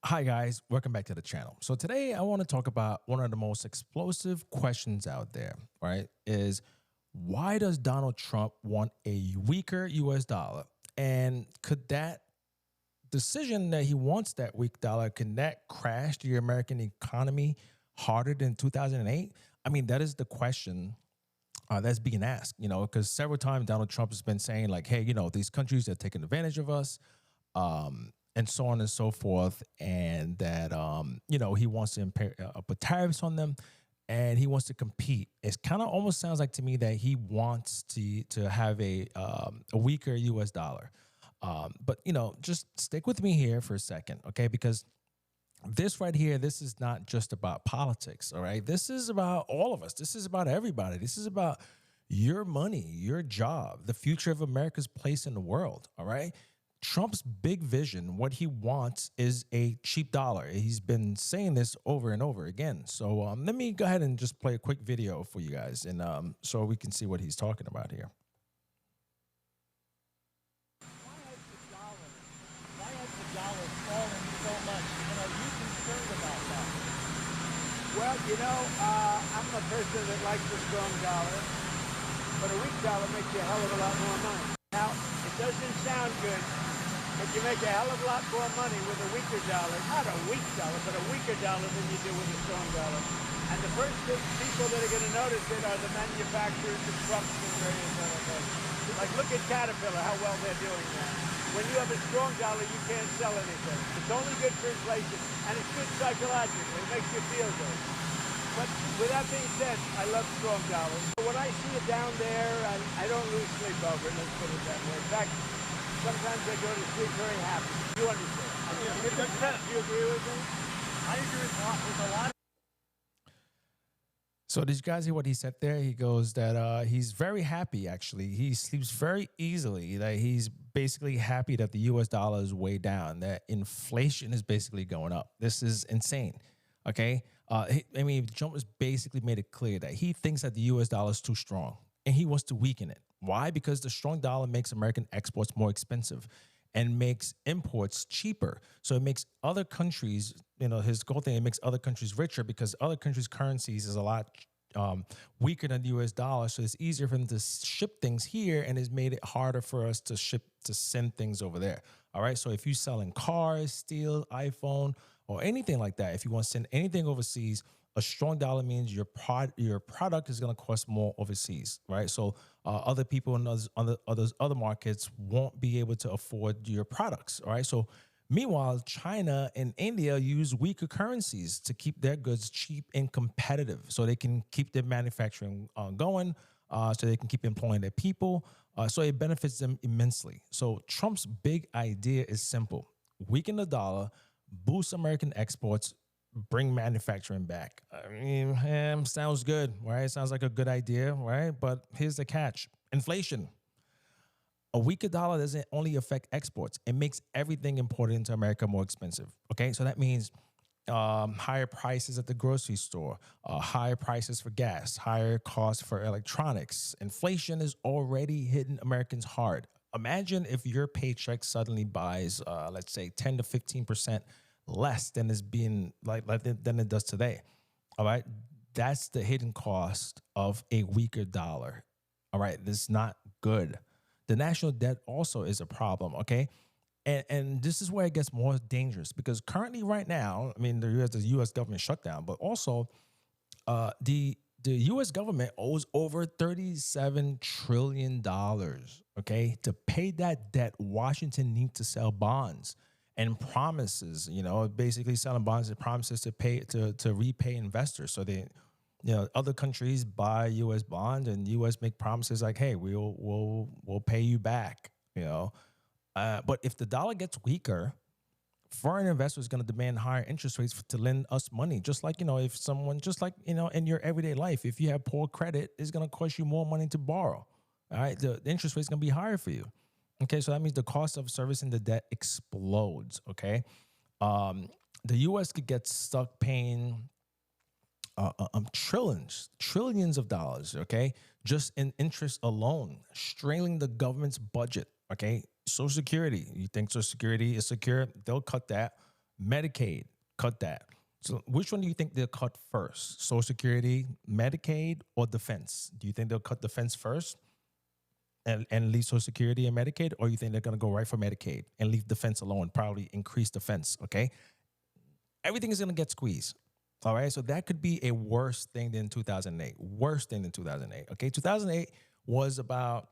Hi guys, welcome back to the channel. So today I want to talk about one of the most explosive questions out there, right? Is why does Donald Trump want a weaker US dollar? And could that decision that he wants that weak dollar, can that crash the American economy harder than 2008? I mean, that is the question that's being asked, because several times Donald Trump has been saying like, hey, these countries are taking advantage of us, and so on and so forth, and that he wants to put tariffs on them, and he wants to compete. It kind of almost sounds like to me that he wants to have a weaker U.S. dollar. But just stick with me here for a second, okay? Because this right here, this is not just about politics, all right? This is about all of us. This is about everybody. This is about your money, your job, the future of America's place in the world, all right? Trump's big vision, what he wants is a cheap dollar. He's been saying this over and over again. So let me go ahead and just play a quick video for you guys, and so we can see what he's talking about here. Why has the dollar fallen so much? And are you concerned about that? Well, I'm a person that likes a strong dollar, but a weak dollar makes you a hell of a lot more money. Now, it doesn't sound good, but you make a hell of a lot more money with a weaker dollar. Not a weak dollar, but a weaker dollar than you do with a strong dollar. And the first people that are going to notice it are the manufacturers, the trucks, and various other things. Like, look at Caterpillar, how well they're doing that. When you have a strong dollar, you can't sell anything. It's only good for inflation, and it's good psychologically. It makes you feel good. But with that being said, I love strong dollars. When I see it down there, I don't lose sleep over it, let's put it that way. In fact, sometimes I go to sleep very happy. You understand? Do you agree with me? I agree with a lot. So did you guys hear what he said there? He goes that he's very happy, actually. He sleeps very easily. That he's basically happy that the US dollar is way down, that inflation is basically going up. This is insane, okay? Trump has basically made it clear that he thinks that the US dollar is too strong, and he wants to weaken it. Why? Because the strong dollar makes American exports more expensive and makes imports cheaper. So it makes other countries, his goal thing, it makes other countries richer because other countries' currencies is a lot weaker than the US dollar. So it's easier for them to ship things here, and it's made it harder for us to send things over there. All right. So if you're selling cars, steel, iPhone, or anything like that, if you want to send anything overseas, a strong dollar means your product is going to cost more overseas, right? So other people in other markets won't be able to afford your products, all right? So meanwhile, China and India use weaker currencies to keep their goods cheap and competitive, so they can keep their manufacturing going, so they can keep employing their people. So it benefits them immensely. So Trump's big idea is simple: weaken the dollar, boost American exports, bring manufacturing back. I mean, sounds good, right? Sounds like a good idea, right? But here's the catch: inflation. A weaker dollar doesn't only affect exports; it makes everything imported into America more expensive. Okay, so that means higher prices at the grocery store, higher prices for gas, higher costs for electronics. Inflation is already hitting Americans hard. Imagine if your paycheck suddenly buys, let's say, 10 to 15% less than is being than it does today. All right, that's the hidden cost of a weaker dollar. All right, this is not good. The national debt also is a problem. Okay, and this is where it gets more dangerous, because currently, right now, I mean, the U.S. government shutdown, but also the U.S. government owes over $37 trillion. Okay, to pay that debt, Washington needs to sell bonds and promises, basically selling bonds and promises to repay investors. So they, other countries buy U.S. bonds, and U.S. make promises like, hey, we'll pay you back, But if the dollar gets weaker, foreign investors are going to demand higher interest rates to lend us money. Just like, if someone, in your everyday life, if you have poor credit, it's going to cost you more money to borrow. All right. The interest rate is going to be higher for you. Okay. So that means the cost of servicing the debt explodes. Okay. The U.S. could get stuck paying trillions of dollars, okay, just in interest alone, straining the government's budget, okay? Social Security, you think Social Security is secure? They'll cut that. Medicaid, cut that. So which one do you think they'll cut first? Social Security, Medicaid, or defense? Do you think they'll cut defense first and leave Social Security and Medicaid? Or you think they're going to go right for Medicaid and leave defense alone, probably increase defense, okay? Everything is going to get squeezed. All right, so that could be a worse thing than 2008. Worse thing than 2008. Okay, 2008 was about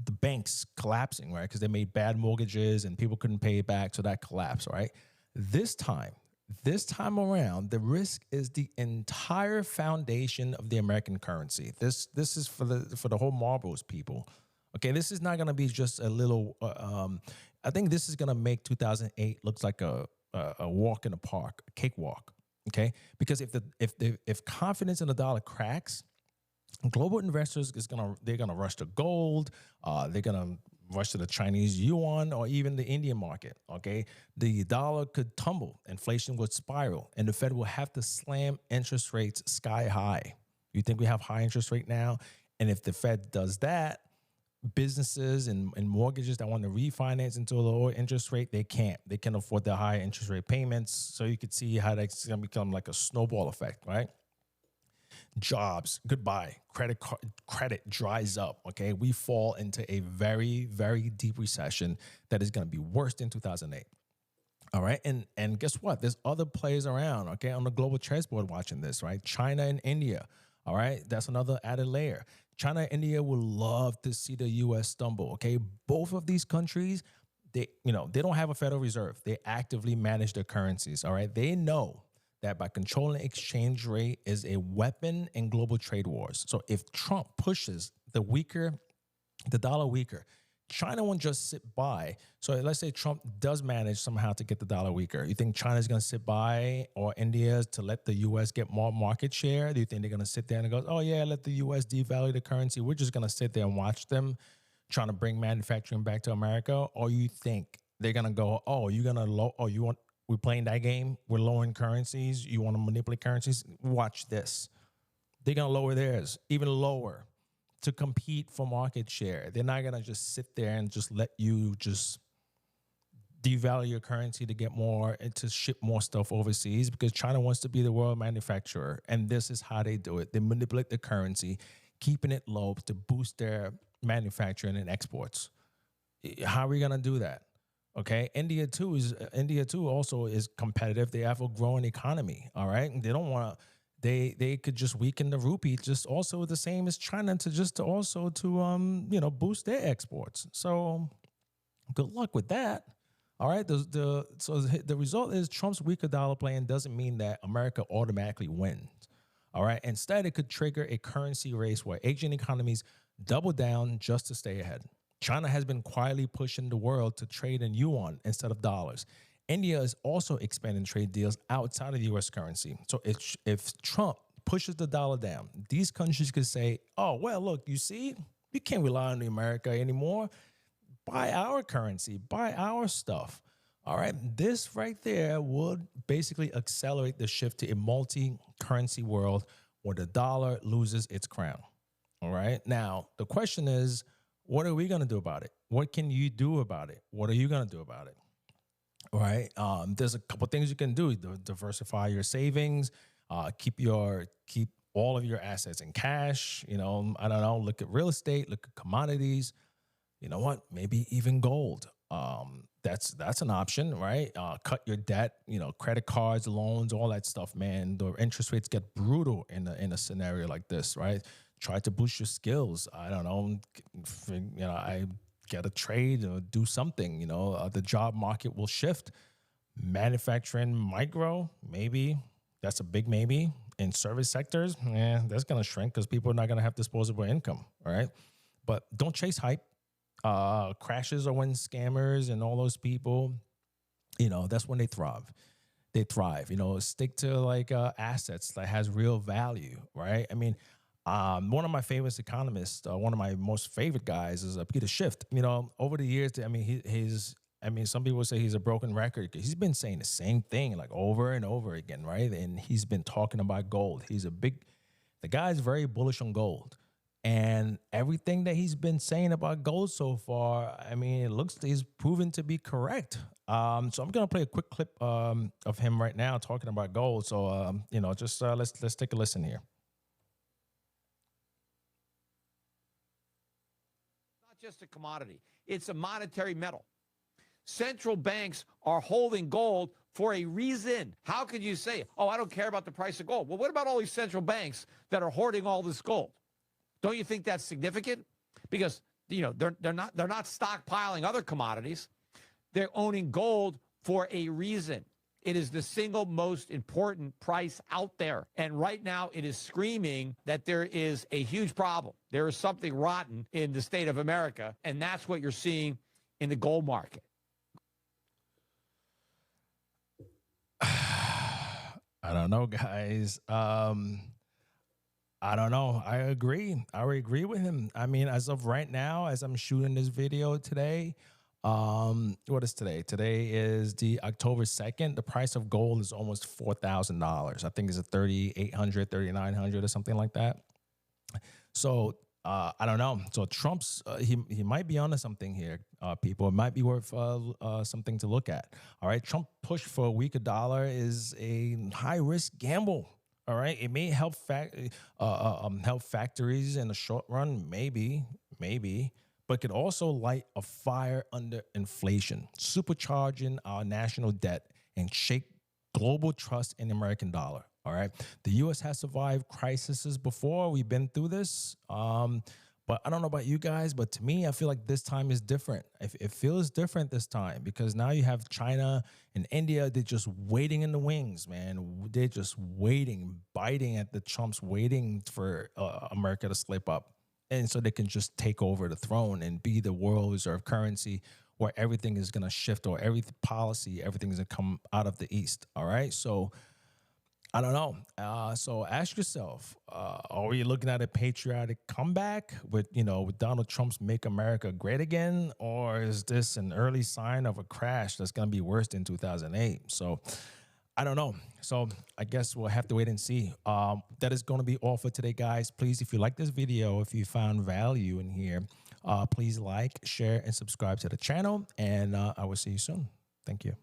the banks collapsing, right? Because they made bad mortgages and people couldn't pay it back, so that collapsed, right? This time around, the risk is the entire foundation of the American currency. This is for the whole marbles people. Okay, this is not going to be just a little. I think this is going to make 2008 looks like a walk in the park, a cakewalk. Okay, because if confidence in the dollar cracks, global investors they're gonna rush to gold, they're gonna rush to the Chinese yuan or even the Indian market. Okay, the dollar could tumble, inflation would spiral, and the Fed will have to slam interest rates sky high. You think we have high interest rate now, and if the Fed does that, businesses and mortgages that want to refinance into a lower interest rate, they can't. They can afford the higher interest rate payments. So you could see how that's going to become like a snowball effect, right? Jobs, goodbye. Credit dries up, okay? We fall into a very, very deep recession that is going to be worse than 2008. All right. And guess what? There's other players around, okay, on the global chessboard watching this, right? China and India. All right. That's another added layer. China and India would love to see the U.S. stumble. Okay. Both of these countries, they don't have a Federal Reserve. They actively manage their currencies. All right. They know that by controlling exchange rate is a weapon in global trade wars. So if Trump pushes the dollar weaker, China won't just sit by. So let's say Trump does manage somehow to get the dollar weaker. You think China's going to sit by, or India, to let the U.S. get more market share? Do you think they're going to sit there and go, oh, yeah, let the U.S. devalue the currency? We're just going to sit there and watch them trying to bring manufacturing back to America? Or you think they're going to go, we're playing that game? We're lowering currencies. You want to manipulate currencies? Watch this. They're going to lower theirs, even lower, to compete for market share. They're not going to just sit there and just let you just devalue your currency to get more and to ship more stuff overseas, because China wants to be the world manufacturer. And this is how they do it. They manipulate the currency, keeping it low to boost their manufacturing and exports. How are we going to do that? Okay. India too also is competitive. They have a growing economy. All right. And they don't want to, they could just weaken the rupee, just also the same as China, to boost their exports. So good luck with that. All right. So the result is Trump's weaker dollar plan doesn't mean that America automatically wins. All right. Instead, it could trigger a currency race where Asian economies double down just to stay ahead. China has been quietly pushing the world to trade in yuan instead of dollars. India is also expanding trade deals outside of the U.S. currency. So if Trump pushes the dollar down, these countries could say, oh, well, look, you see, you can't rely on America anymore. Buy our currency, buy our stuff. All right. This right there would basically accelerate the shift to a multi-currency world where the dollar loses its crown. All right. Now, the question is, what are we going to do about it? What can you do about it? What are you going to do about it? All right. There's a couple things you can do. Diversify your savings. Keep all of your assets in cash. I don't know. Look at real estate. Look at commodities. You know what? Maybe even gold. That's an option, right? Cut your debt. Credit cards, loans, all that stuff. Man, the interest rates get brutal in a scenario like this, right? Try to boost your skills. I don't know. I get a trade or do something. The job market will shift. Manufacturing might grow. Maybe that's a big maybe. In service sectors, that's going to shrink because people are not going to have disposable income. All right. But don't chase hype. Crashes are when scammers and all those people, that's when they thrive. Stick to assets that has real value. Right. I mean, one of my favorite economists, one of my most favorite guys is Peter Schiff. Over the years, some people say he's a broken record because he's been saying the same thing like over and over again, right? And he's been talking about gold. The guy's very bullish on gold. And everything that he's been saying about gold so far, I mean, it looks he's proven to be correct. So I'm gonna play a quick clip of him right now talking about gold. So you know, just let's take a listen here. Not just a commodity, it's a monetary metal. Central banks are holding gold for a reason. How could you say, oh, I don't care about the price of gold? Well, what about all these central banks that are hoarding all this gold? Don't you think that's significant? Because, you know, they're not stockpiling other commodities. They're owning gold for a reason. It is the single most important price out there. And right now it is screaming that there is a huge problem. There is something rotten in the state of America. And that's what you're seeing in the gold market. I don't know, guys. I don't know. I agree. I agree with him. I mean, as of right now, as I'm shooting this video today, what is today? Today is the October 2nd. The price of gold is almost $4,000. I think it's a 3,800, 3,900 or something like that. So I don't know. So Trump's he might be onto something here, people. It might be worth something to look at. All right, Trump push for a weaker dollar is a high risk gamble. All right, it may help help factories in the short run, maybe, but could also light a fire under inflation, supercharging our national debt and shake global trust in the American dollar. All right. The U.S. has survived crises before. We've been through this. But I don't know about you guys, but to me, I feel like this time is different. It feels different this time because now you have China and India. They're just waiting in the wings, man. They're just waiting, biting at the Trumps, waiting for America to slip up. And so they can just take over the throne and be the world reserve currency where everything is going to shift or every policy, everything is going to come out of the East. All right. So I don't know. So ask yourself, are we looking at a patriotic comeback with Donald Trump's Make America Great Again? Or is this an early sign of a crash that's going to be worse than 2008? So I don't know. So I guess we'll have to wait and see. That is going to be all for today, guys. Please, if you like this video, if you found value in here, please like, share, and subscribe to the channel. And I will see you soon. Thank you.